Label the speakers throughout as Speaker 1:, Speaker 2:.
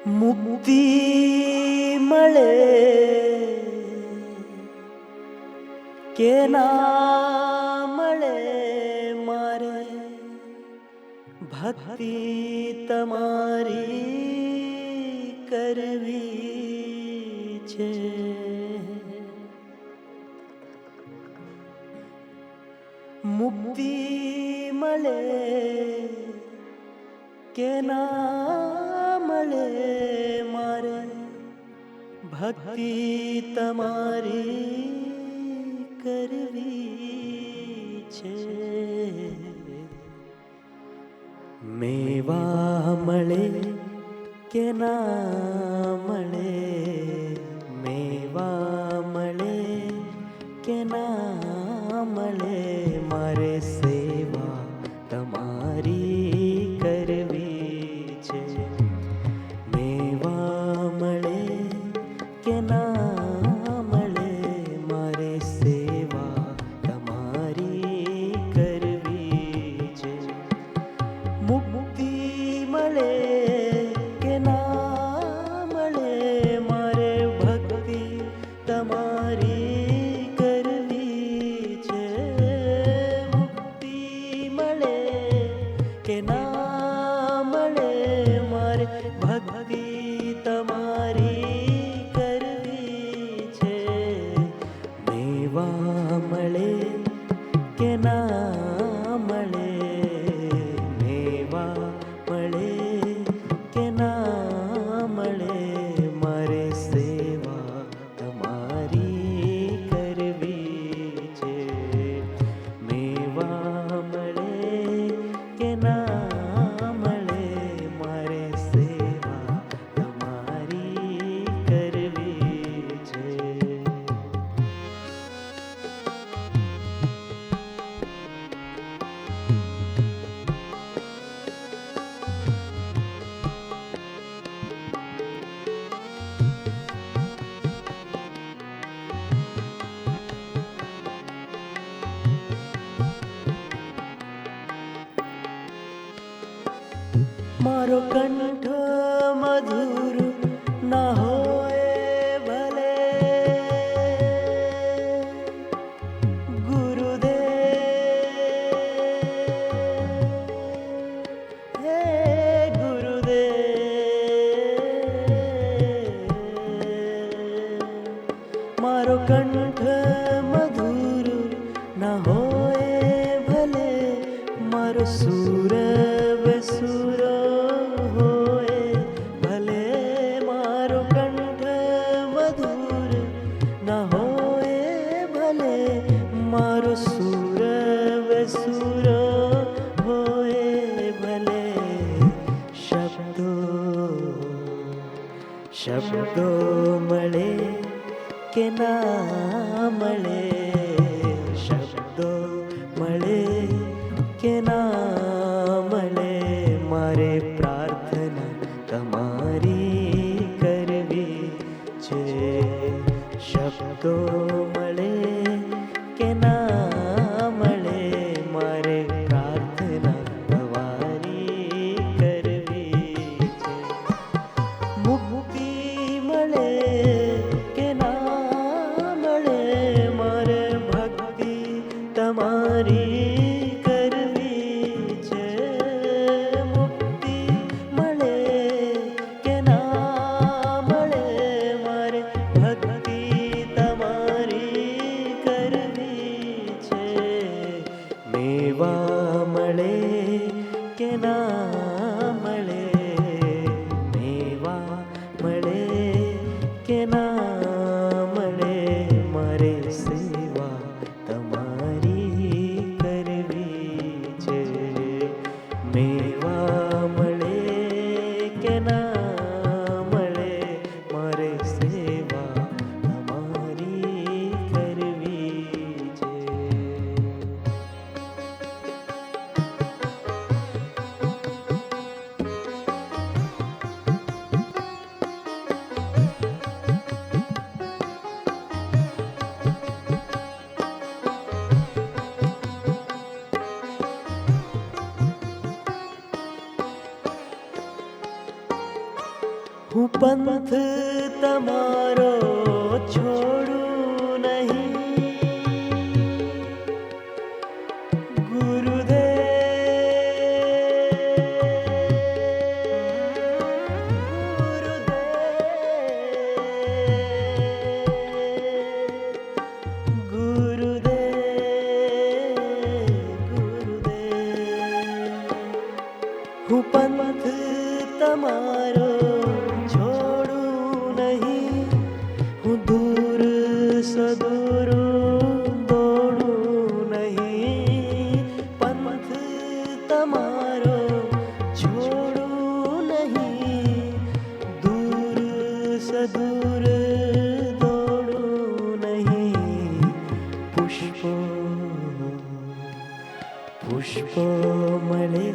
Speaker 1: મુક્તિ મળે કે ના મળે મારે ભક્તિ તમારી કરવી છે. મુક્તિ મળે કે ના મળે મારે ભક્તિ તમારી કરવી છે. મેવા મળે કે ના મળે, મેવા મળે કે ના મળે મારે સેવા તમારી કરવી છે. મેવા મળે કે ના મળે મારે સેવા તમારી કરવી છે. મુક્તિ મળે કે ના મળે મારે ભક્તિ તમારી કરવી છે. મુક્તિ મળે કે ના મળે મારે ભક્તિ તમારી કરવી છે. મેવા મળે કે ના મળે, મેવા મળે કે ના મળે મારે સેવા તમારી કરવી છે. મેવા મળે કે ના મળે મારે સેવા તમારી કરવી છે. મારો કંઠ મધુર ના હોય ભલે, ગુરુદેવ હે ગુરુદેવ. મારો કંઠ મધુર ના હોય ભલે, મારો સુર સુર હોય ભલે, મારો કંઠ મધુર ના હોય ભલે, મારો સુર સુર હોય ભલે. શબ્દો શબ્દો મળે કે ના મળે, શબ્દો મળે કે ના મળે મારે પ્રાર્થના તમારી કરવી છે. શબ્દો મળે કે ના મળે મારે પ્રાર્થના તમારી કરવી છે. મુક્તિ મળે કે ના મળે મારે હું પંથ તમારો છોડું નહીં, હું પંથ તમારો છોડું નહીં, હું દૂર સદૂર દોડું નહીં, પંથ તમારો છોડું નહીં, દૂર સદૂર દોડું નહીં. પુષ્પો પુષ્પો મળે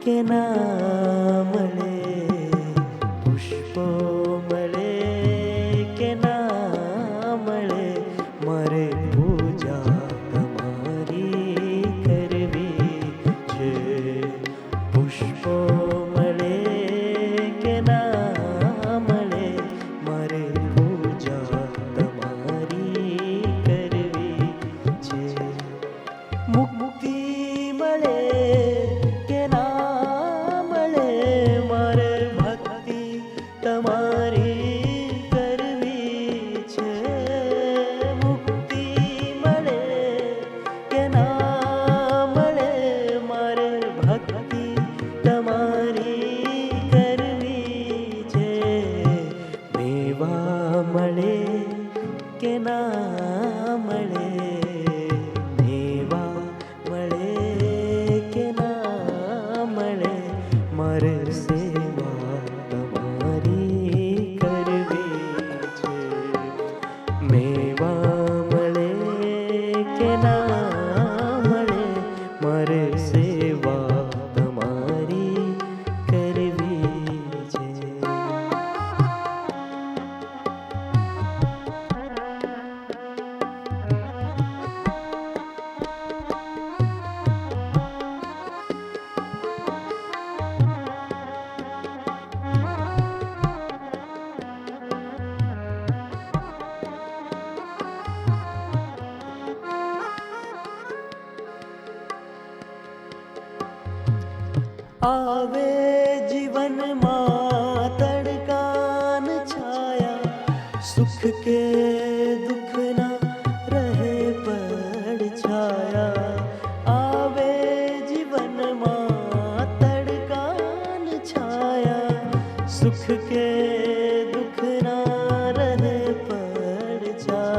Speaker 1: કે ના મળે, પુષ્પો મળે કે ના મળે, મારે પૂજા તમારી કરવી છે. પુષ્પો મળે કે ના મળે, મારે પૂજા તમારી કરવી છે. મુક્તિ મળે કે ના મળે, મારે ભક્તિ તમારી કરવી છે. મુક્તિ મળે કે ના મળે, મારે ભક્તિ તમારી કરવી છે. મેવા મળે કે ના મળે, મેવા મળે કે ના મળે, મારે સેવા તમારી કરવી છે. મેવા મળે કે ના મળે, મારે સેવા તમારી કરવી છે. આવે જીવનમાં તડકાન છાયા, સુખ કે દુઃખ ના રહે પડછાયા. આવે જીવનમાં તડકાન છાયા, સુખ કે દુઃખ ના રહે પડછાયા.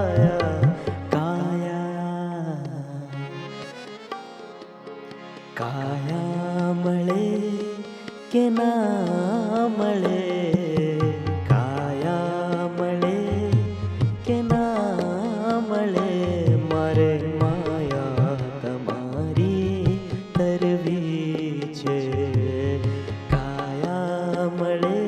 Speaker 1: કાયા મળે કે ના મળે, કાયા મળે કે ના મળે, મારે માયા તમારી તરવી છે. કાયા મળે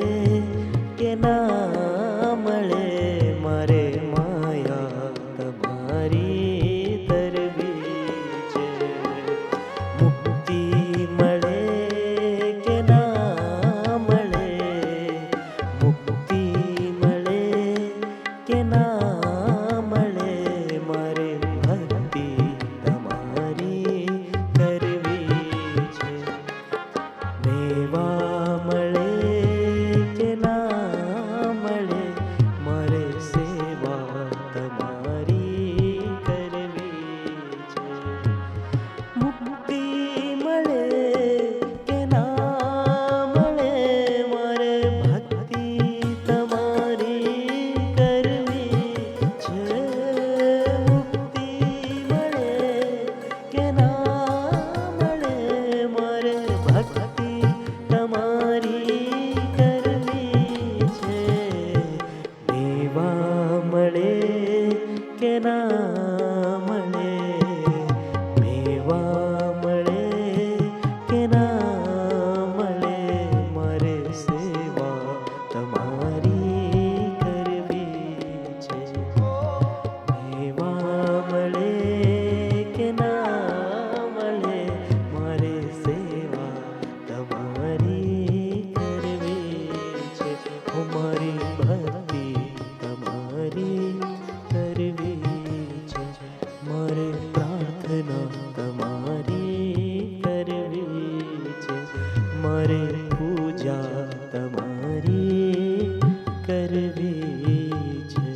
Speaker 1: તમારી કરવી છે.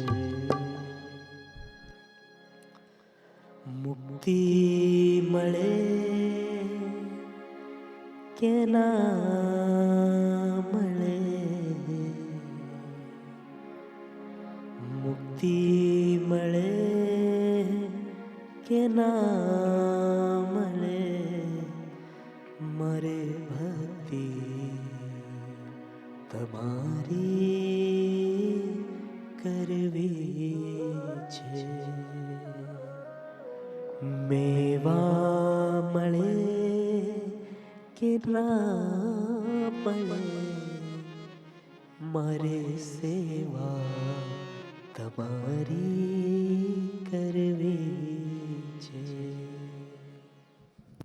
Speaker 1: મુક્તિ મળે કે ના મળે, મુક્તિ મળે કે ના મળે, મારે ભક્તિ તમારી કરવી છે. મેવા મળે કે ના મળે, મારે સેવા તમારી કરવી છે.